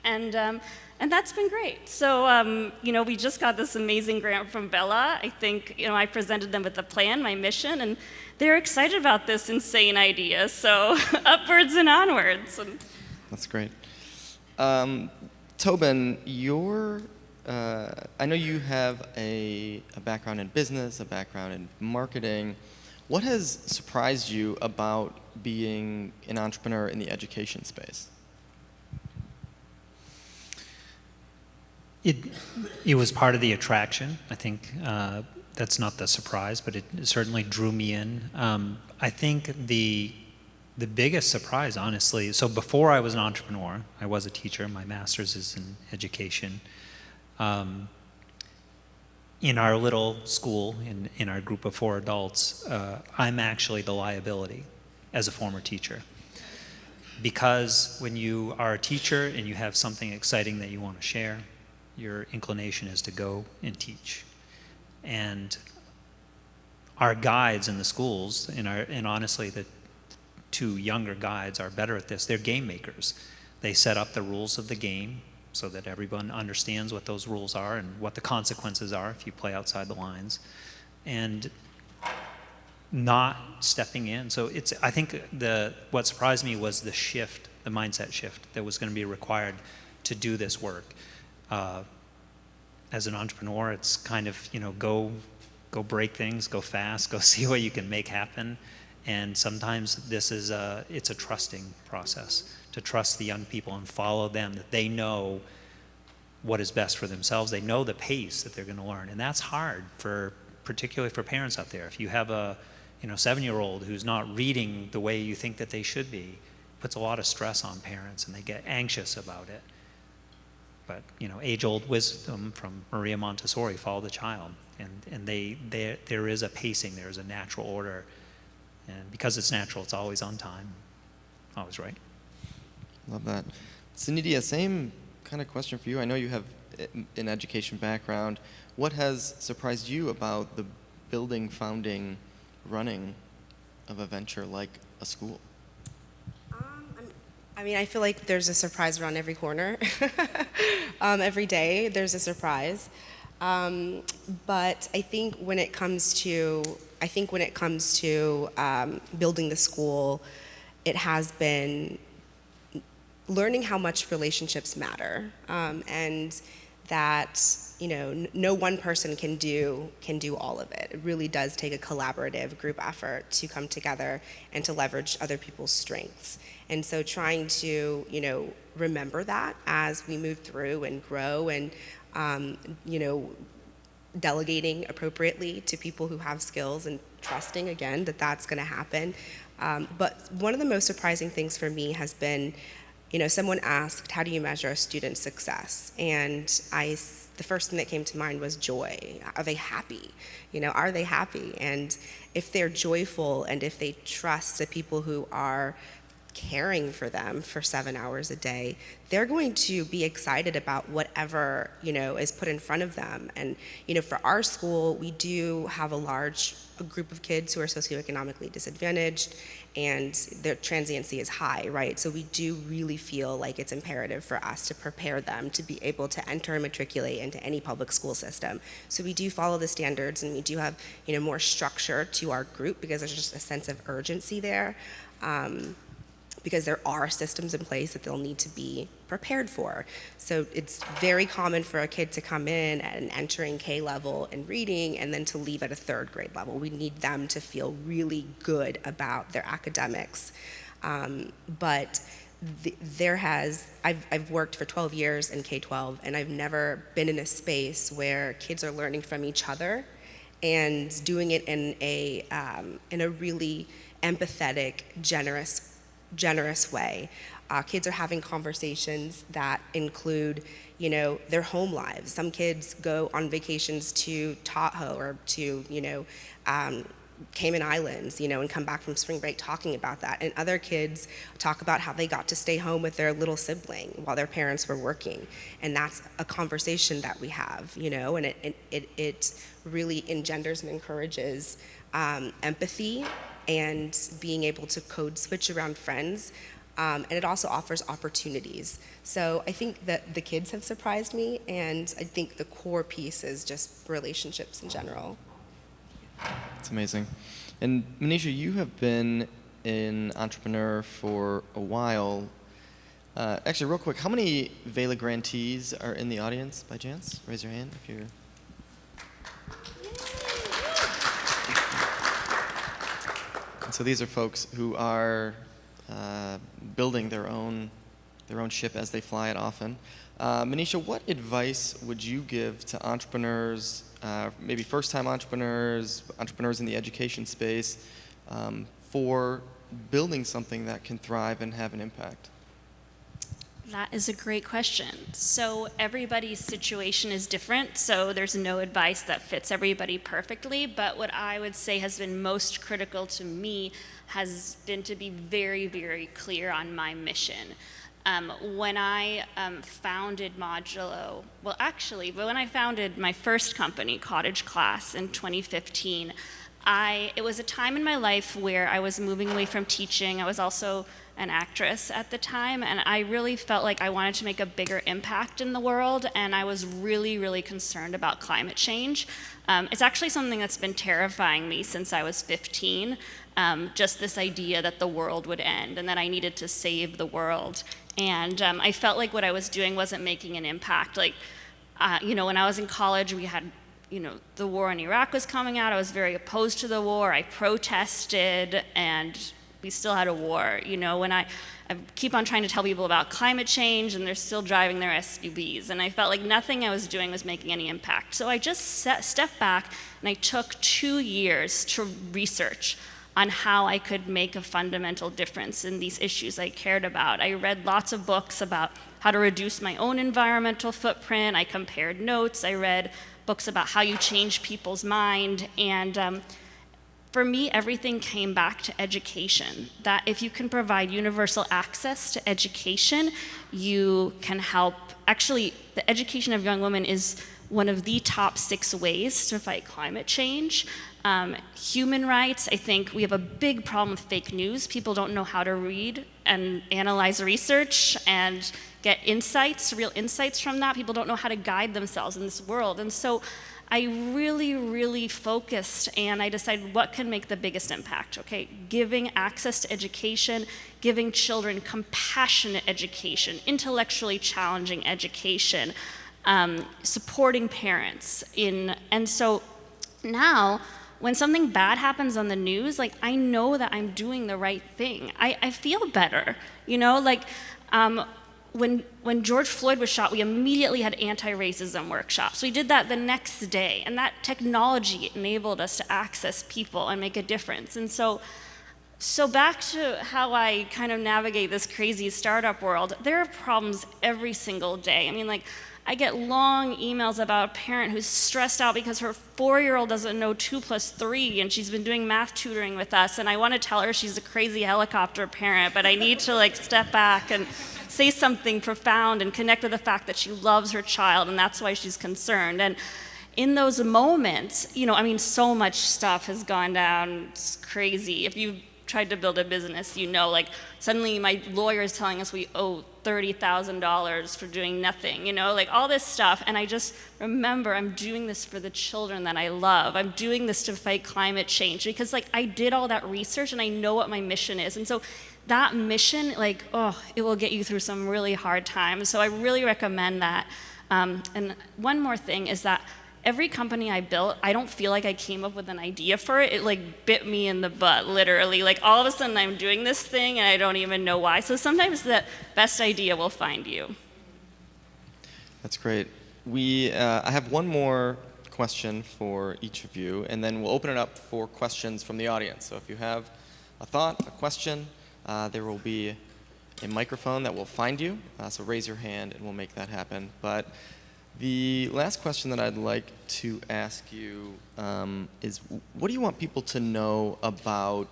Speaker 2: And that's been great. So, we just got this amazing grant from VELA. I think, I presented them with the plan, my mission, and they're excited about this insane idea. So, upwards and onwards.
Speaker 1: That's great. Tobin, I know you have a background in business, a background in marketing. What has surprised you about being an entrepreneur in the education space?
Speaker 4: It was part of the attraction. I think that's not the surprise, but it certainly drew me in. I think the biggest surprise, honestly, so before I was an entrepreneur, I was a teacher. My master's is in education. In our little school, in our group of 4 adults, I'm actually the liability as a former teacher. Because when you are a teacher and you have something exciting that you want to share, your inclination is to go and teach. And our guides in the schools, and honestly the 2 younger guides are better at this. They're game makers. They set up the rules of the game so that everyone understands what those rules are and what the consequences are if you play outside the lines, and not stepping in. So I think what surprised me was the shift, the mindset shift that was going to be required to do this work. As an entrepreneur, it's kind of, go break things, go fast, go see what you can make happen. And sometimes it's a trusting process, to trust the young people and follow them, that they know what is best for themselves. They know the pace that they're going to learn. And that's hard, particularly for parents out there. If you have a 7-year-old who's not reading the way you think that they should be, puts a lot of stress on parents, and they get anxious about it. But, age-old wisdom from Maria Montessori, follow the child. And there is a pacing, there is a natural order. And because it's natural, it's always on time, always right.
Speaker 1: Love that. Sanidla, same kind of question for you. I know you have an education background. What has surprised you about the building, founding, running of a venture like a school?
Speaker 3: I feel like there's a surprise around every corner. Every day there's a surprise. But I think when it comes to building the school, it has been learning how much relationships matter, and that no one person can do all of it. It really does take a collaborative group effort to come together and to leverage other people's strengths. And so trying to remember that as we move through and grow, and delegating appropriately to people who have skills, and trusting again that that's going to happen. But one of the most surprising things for me has been, someone asked, how do you measure a student's success? And the first thing that came to mind was joy. Are they happy? Are they happy? And if they're joyful, and if they trust the people who are caring for them for 7 hours a day, they're going to be excited about whatever, is put in front of them. And, for our school, we do have a group of kids who are socioeconomically disadvantaged, and their transiency is high, right? So we do really feel like it's imperative for us to prepare them to be able to enter and matriculate into any public school system. So we do follow the standards, and we do have, more structure to our group, because there's just a sense of urgency there. Because there are systems in place that they'll need to be prepared for. So it's very common for a kid to come in at an entering K level in reading, and then to leave at a 3rd grade level. We need them to feel really good about their academics. But I've worked for 12 years in K-12, and I've never been in a space where kids are learning from each other and doing it in a really empathetic, generous way. Kids are having conversations that include, their home lives. Some kids go on vacations to Tahoe or to, Cayman Islands, and come back from spring break talking about that. And other kids talk about how they got to stay home with their little sibling while their parents were working. And that's a conversation that we have, and it really engenders and encourages empathy, and being able to code switch around friends. And it also offers opportunities. So I think that the kids have surprised me, and I think the core piece is just relationships in general.
Speaker 1: It's amazing. And Manisha, you have been an entrepreneur for a while. Actually, real quick, how many VELA grantees are in the audience by chance? Raise your hand if you're... And so these are folks who are building their own ship as they fly it often. Manisha, what advice would you give to entrepreneurs, maybe first-time entrepreneurs in the education space, for building something that can thrive and have an impact?
Speaker 2: That is a great question. So everybody's situation is different, so there's no advice that fits everybody perfectly, but what I would say has been most critical to me has been to be very, very clear on my mission. When I founded Modulo, when I founded my first company, Cottage Class, in 2015, it was a time in my life where I was moving away from teaching. I was also an actress at the time, and I really felt like I wanted to make a bigger impact in the world, and I was really, really concerned about climate change. It's actually something that's been terrifying me since I was 15, just this idea that the world would end and that I needed to save the world. And I felt like what I was doing wasn't making an impact. Like, when I was in college, we had, the war in Iraq was coming out. I was very opposed to the war. I protested, and we still had a war. When I keep on trying to tell people about climate change, and they're still driving their SUVs, and I felt like nothing I was doing was making any impact. So I just stepped back, and I took 2 years to research on how I could make a fundamental difference in these issues I cared about. I read lots of books about how to reduce my own environmental footprint. I compared notes. I read books about how you change people's mind. And for me, everything came back to education. That if you can provide universal access to education, you can help. Actually, the education of young women is one of the top 6 ways to fight climate change. Human rights, I think we have a big problem with fake news. People don't know how to read and analyze research and get insights, real insights from that. People don't know how to guide themselves in this world. And so I really, really focused, and I decided what can make the biggest impact, okay? Giving access to education, giving children compassionate education, intellectually challenging education, supporting parents and so now, when something bad happens on the news, like, I know that I'm doing the right thing. I feel better, you know, like, when George Floyd was shot, we immediately had anti-racism workshops. We did that the next day, and that technology enabled us to access people and make a difference. And so back to how I kind of navigate this crazy startup world, there are problems every single day. I mean, like, I get long emails about a parent who's stressed out because her 4-year-old doesn't know 2 + 3, and she's been doing math tutoring with us, and I want to tell her she's a crazy helicopter parent, but I need to, like, step back and say something profound and connect with the fact that she loves her child, and that's why she's concerned. And in those moments, you know, I mean, so much stuff has gone down. It's crazy. If you've tried to build a business, you know, like, suddenly my lawyer is telling us we owe $30,000 for doing nothing, you know, like, all this stuff. And I just remember, I'm doing this for the children that I love. I'm doing this to fight climate change because, like, I did all that research and I know what my mission is. And so that mission, like, oh, it will get you through some really hard times. So I really recommend that. And one more thing is that every company I built, I don't feel like I came up with an idea for it. It, like, bit me in the butt, literally. Like, all of a sudden I'm doing this thing and I don't even know why. So sometimes the best idea will find you.
Speaker 1: That's great. I have one more question for each of you, and then we'll open it up for questions from the audience. So if you have a thought, a question, there will be a microphone that will find you. So raise your hand and we'll make that happen. But the last question that I'd like to ask you is, what do you want people to know about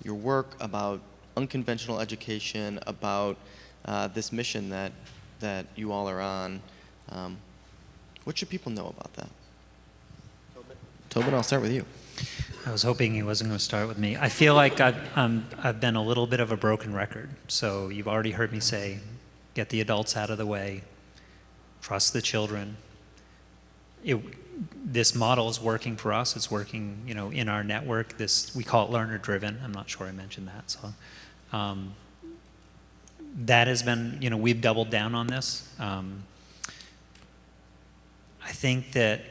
Speaker 1: your work, about unconventional education, about this mission that you all are on? What should people know about that? Tobin, I'll start with you.
Speaker 4: I was hoping he wasn't going to start with me. I feel like I've been a little bit of a broken record. So you've already heard me say, get the adults out of the way. Trust the children. This model is working for us. It's working, you know, in our network. We call it learner-driven. I'm not sure I mentioned that. So that has been, you know, we've doubled down on this. I think that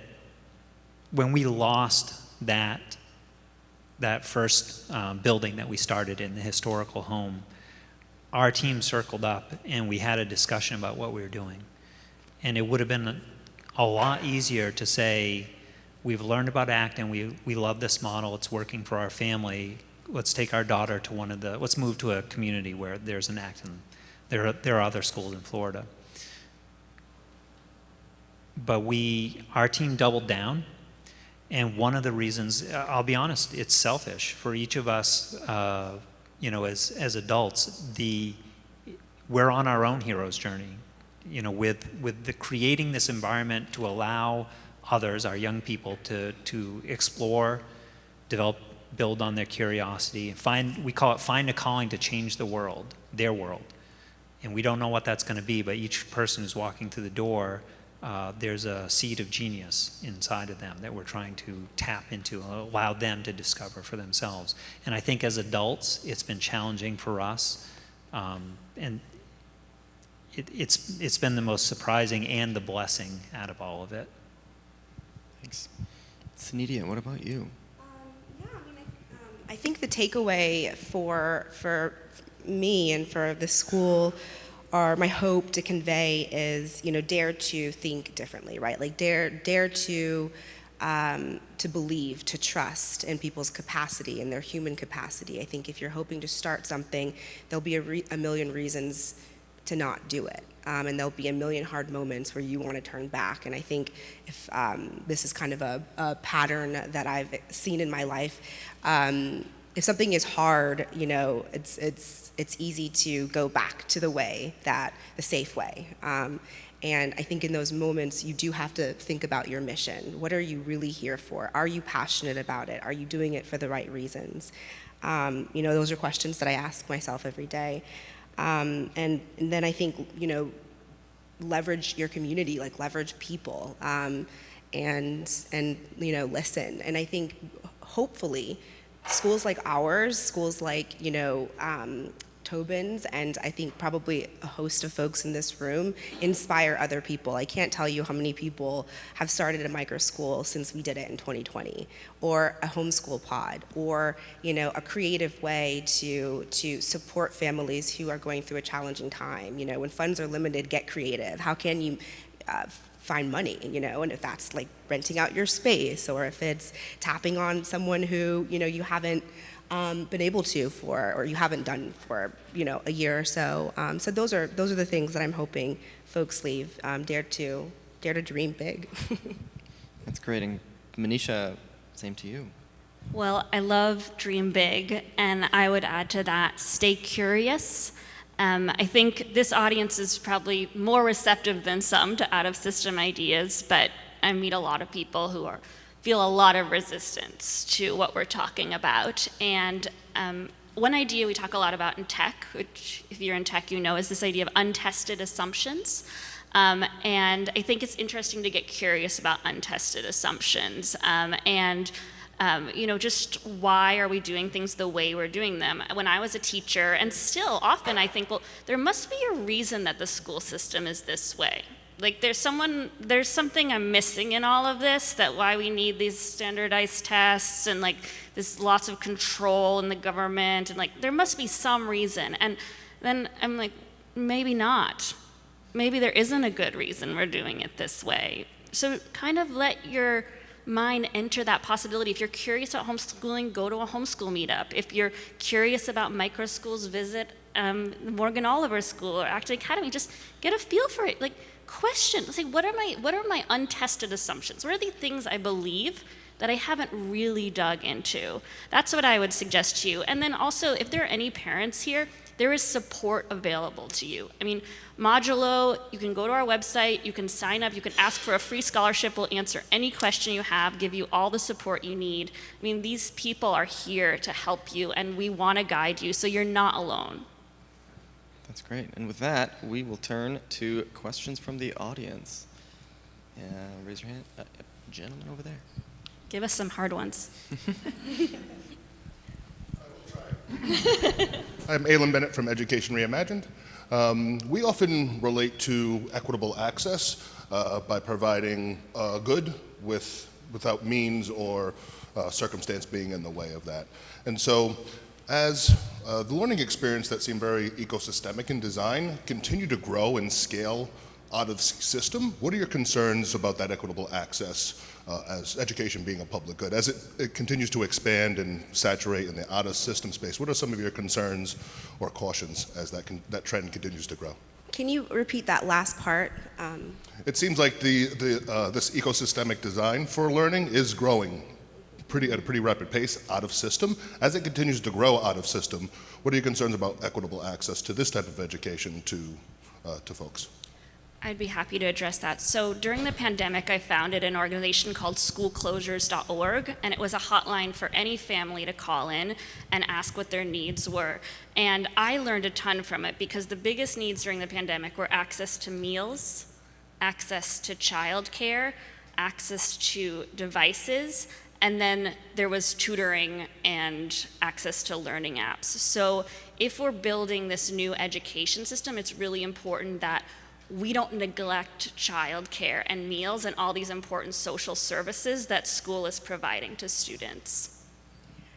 Speaker 4: when we lost that first building that we started in, the historical home, our team circled up and we had a discussion about what we were doing. And it would have been a lot easier to say, we've learned about Acton, we love this model, it's working for our family, let's take our daughter to let's move to a community where there's an Acton. There are other schools in Florida. But our team doubled down, and one of the reasons, I'll be honest, it's selfish for each of us, you know, as adults. We're on our own hero's journey. You know, with the creating this environment to allow others, our young people, to explore, develop, build on their curiosity, we call it find a calling to change the world, their world. And we don't know what that's going to be, but each person who's walking through the door, there's a seed of genius inside of them that we're trying to tap into, allow them to discover for themselves. And I think as adults, it's been challenging for us, and it's been the most surprising and the blessing out of all of it.
Speaker 1: Thanks. Sanidla, what about you?
Speaker 3: Yeah, I mean, I think the takeaway for me and for the school, or my hope to convey, is, you know, dare to think differently, right? Like dare to to believe, to trust in people's capacity and their human capacity. I think if you're hoping to start something, there'll be a million reasons to not do it. And there'll be a million hard moments where you want to turn back. And I think if this is kind of a pattern that I've seen in my life, if something is hard, it's easy to go back to the safe way. And I think in those moments, you do have to think about your mission. What are you really here for? Are you passionate about it? Are you doing it for the right reasons? Those are questions that I ask myself every day. And then I think, leverage your community, like leverage people, and listen. And I think hopefully schools like ours, schools like, Tobin's, and I think probably a host of folks in this room inspire other people. I can't tell you how many people have started a microschool since we did it in 2020, or a homeschool pod, or a creative way to support families who are going through a challenging time. When funds are limited, get creative. How can you find money, and if that's like renting out your space, or if it's tapping on someone who you haven't been able to or you haven't done for a year or so. So those are the things that I'm hoping folks leave. Dare to dream big.
Speaker 1: That's great. And Manisha, same to you.
Speaker 2: Well, I love dream big, and I would add to that, stay curious. I think this audience is probably more receptive than some to out-of-system ideas, but I meet a lot of people who feel a lot of resistance to what we're talking about. And one idea we talk a lot about in tech, which if you're in tech is this idea of untested assumptions. And I think it's interesting to get curious about untested assumptions. Just why are we doing things the way we're doing them? When I was a teacher, and still often I think, well, there must be a reason that the school system is this way. Like there's something I'm missing in all of this, that why we need these standardized tests and like this lots of control in the government, and like there must be some reason. And then I'm like, maybe not. Maybe there isn't a good reason we're doing it this way. So kind of let your mind enter that possibility. If you're curious about homeschooling, go to a homeschool meetup. If you're curious about microschools, visit Morgan Oliver School or Acton Academy. Just get a feel for it. Like, question. Say, what are my untested assumptions? What are the things I believe that I haven't really dug into? That's what I would suggest to you. And then also, if there are any parents here, there is support available to you. I mean, Modulo, you can go to our website, you can sign up, you can ask for a free scholarship, we'll answer any question you have, give you all the support you need. I mean, these people are here to help you, and we want to guide you, so you're not alone.
Speaker 1: That's great. And with that, we will turn to questions from the audience. Raise your hand. Gentleman over there.
Speaker 2: Give us some hard ones.
Speaker 5: I'm Alan Bennett from Education Reimagined. We often relate to equitable access by providing good without means or circumstance being in the way of that. And so as the learning experience that seemed very ecosystemic in design continue to grow and scale out of system, what are your concerns about that equitable access as education being a public good? As it continues to expand and saturate in the out of system space, what are some of your concerns or cautions as that trend continues to grow?
Speaker 3: Can you repeat that last part?
Speaker 5: It seems like this ecosystemic design for learning is growing at a pretty rapid pace out of system. As it continues to grow out of system, what are your concerns about equitable access to this type of education to folks?
Speaker 2: I'd be happy to address that. So during the pandemic, I founded an organization called schoolclosures.org, and it was a hotline for any family to call in and ask what their needs were. And I learned a ton from it, because the biggest needs during the pandemic were access to meals, access to childcare, access to devices, and then there was tutoring and access to learning apps. So if we're building this new education system, it's really important that we don't neglect childcare and meals and all these important social services that school is providing to students.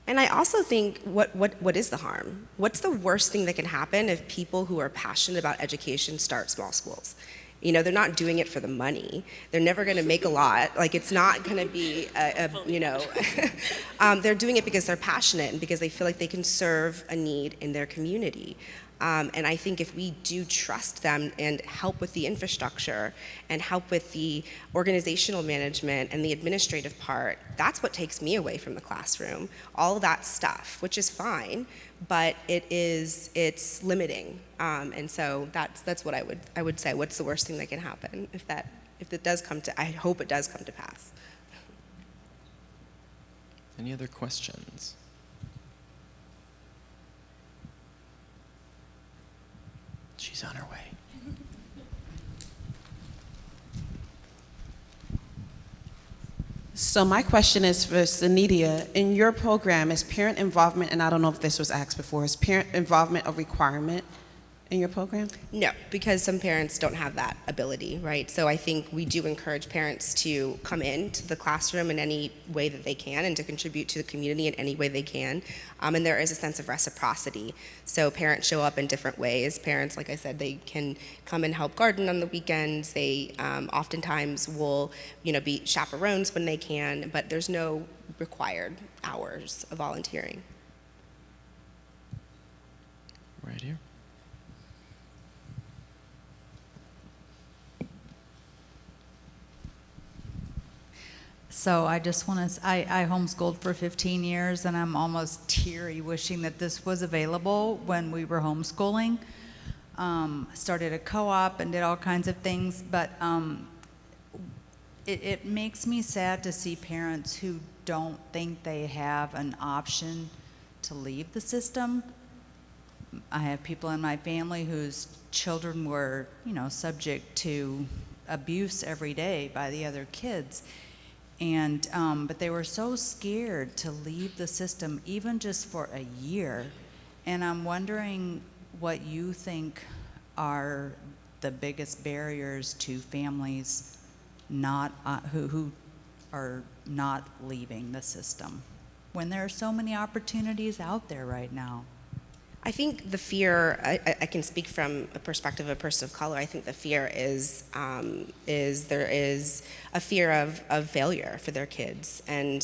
Speaker 3: And I also think, what is the harm? What's the worst thing that can happen if people who are passionate about education start small schools? You know, they're not doing it for the money. They're never going to make a lot. Like, it's not going to be, they're doing it because they're passionate and because they feel like they can serve a need in their community. And I think if we do trust them and help with the infrastructure and help with the organizational management and the administrative part, that's what takes me away from the classroom. All of that stuff, which is fine, but it's limiting. And so that's what I would say. What's the worst thing that can happen if it does come to? I hope it does come to pass.
Speaker 1: Any other questions? She's on her way.
Speaker 6: So my question is for Sanidla. In your program, is parent involvement, and I don't know if this was asked before, is parent involvement a requirement in your program?
Speaker 3: No, because some parents don't have that ability, right? So I think we do encourage parents to come into the classroom in any way that they can and to contribute to the community in any way they can. And there is a sense of reciprocity. So parents show up in different ways. Parents, like I said, they can come and help garden on the weekends. They oftentimes will, be chaperones when they can, but there's no required hours of volunteering.
Speaker 1: Right here.
Speaker 7: So I just want to, I homeschooled for 15 years, and I'm almost teary wishing that this was available when we were homeschooling. Started a co-op and did all kinds of things, but it makes me sad to see parents who don't think they have an option to leave the system. I have people in my family whose children were, subject to abuse every day by the other kids. And, but they were so scared to leave the system, even just for a year. And I'm wondering what you think are the biggest barriers to families not, who are not leaving the system, when there are so many opportunities out there right now.
Speaker 3: I think the fear, I can speak from a perspective of a person of color. I think the fear is there is a fear of failure for their kids. And,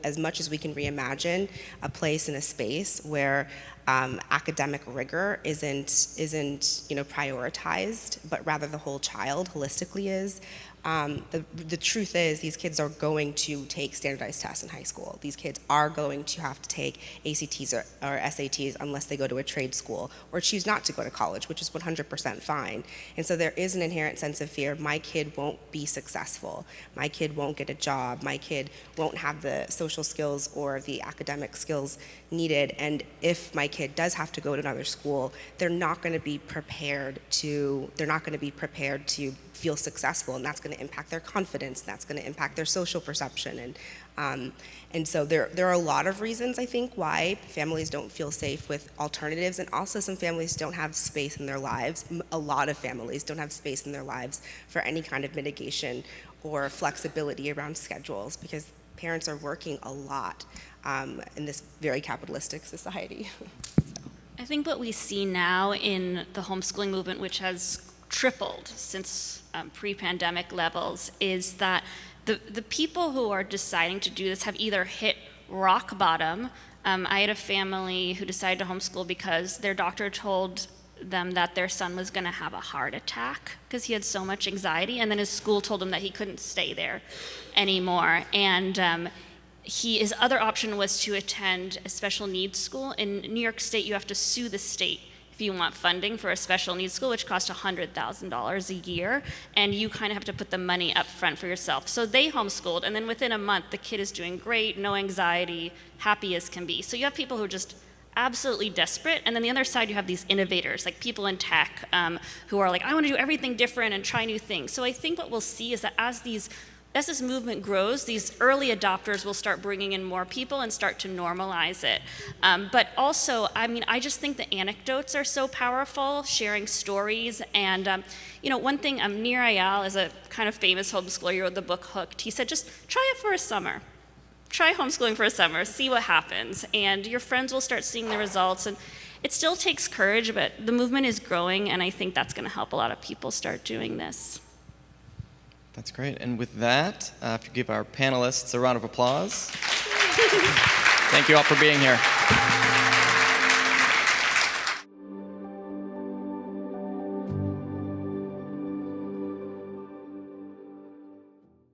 Speaker 3: as much as we can reimagine a place and a space where academic rigor isn't prioritized, but rather the whole child holistically is. The truth is these kids are going to take standardized tests in high school. These kids are going to have to take ACTs or SATs unless they go to a trade school or choose not to go to college, which is 100% fine. And so there is an inherent sense of fear. My kid won't be successful. My kid won't get a job. My kid won't have the social skills or the academic skills needed. And if my kid does have to go to another school, they're not going to be prepared to feel successful, and that's going to impact their confidence. That's going to impact their social perception, and so there are a lot of reasons I think why families don't feel safe with alternatives, and also some families don't have space in their lives. A lot of families don't have space in their lives for any kind of mitigation or flexibility around schedules because parents are working a lot in this very capitalistic society.
Speaker 2: I think what we see now in the homeschooling movement, which has tripled since pre-pandemic levels, is that the people who are deciding to do this have either hit rock bottom. I had a family who decided to homeschool because their doctor told them that their son was going to have a heart attack because he had so much anxiety, and then his school told him that he couldn't stay there anymore. And his other option was to attend a special needs school. In New York State, you have to sue the state if you want funding for a special needs school, which costs $100,000 a year, and you kind of have to put the money up front for yourself. So they homeschooled, and then within a month, the kid is doing great, no anxiety, happy as can be. So you have people who are just absolutely desperate, and then the other side, you have these innovators, like people in tech who are like, I want to do everything different and try new things. So I think what we'll see is that as this movement grows, these early adopters will start bringing in more people and start to normalize it. But also, I just think the anecdotes are so powerful, sharing stories. And, one thing, Nir Eyal is a kind of famous homeschooler. He wrote the book Hooked. He said, just try it for a summer. Try homeschooling for a summer, see what happens. And your friends will start seeing the results. it still takes courage, but the movement is growing, and I think that's going to help a lot of people start doing this.
Speaker 1: That's great. And with that, if you give our panelists a round of applause. Thank you all for being here.